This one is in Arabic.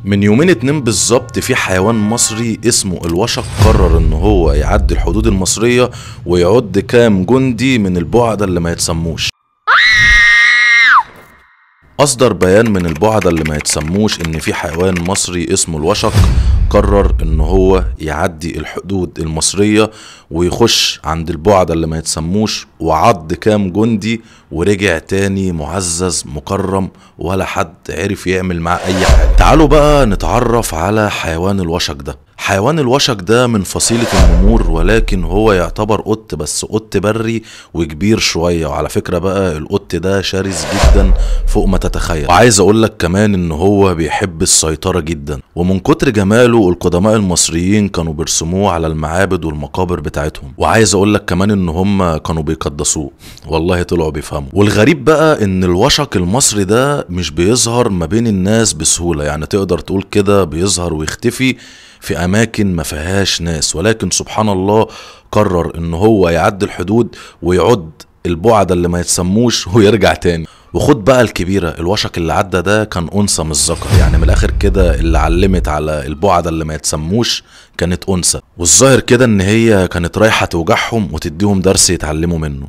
من يومين اتنين بالظبط في حيوان مصري اسمه الوشق قرر ان هو يعدي الحدود المصرية ويعد كام جندي من البعدة اللي ما يتسموش. اصدر بيان من البعدة اللي ما يتسموش ان في حيوان مصري اسمه الوشق قرر ان هو يعدي الحدود المصرية ويخش عند البعدة اللي ما يتسموش وعض كام جندي ورجع تاني معزز مكرم ولا حد عرف يعمل معاه اي حاجة. تعالوا بقى نتعرف على حيوان الوشق ده. حيوان الوشق ده من فصيلة النمور، ولكن هو يعتبر قط، بس قط بري وكبير شوية. وعلى فكرة بقى القط ده شرس جدا فوق ما تتخيل. وعايز اقولك كمان ان هو بيحب السيطرة جدا، ومن كتر جماله القدماء المصريين كانوا بيرسموه على المعابد والمقابر بتاعتهم. وعايز اقولك كمان ان هم كانوا بيقدسوه، والله طلعوا بيفهموا. والغريب بقى ان الوشق المصري ده مش بيظهر ما بين الناس بسهولة، يعني تقدر تقول كده بيظهر ويختفي في اماكن ما فيهاش ناس، ولكن سبحان الله قرر ان هو يعدي الحدود ويعد البعد اللي ما يتسموش ويرجع تاني. وخد بقى الكبيرة، الوشق اللي عدى ده كان انثى مش ذكر، يعني من الاخر كده اللي علمت على البعد اللي ما يتسموش كانت انثى، والظاهر كده ان هي كانت رايحة توجعهم وتديهم درس يتعلموا منه.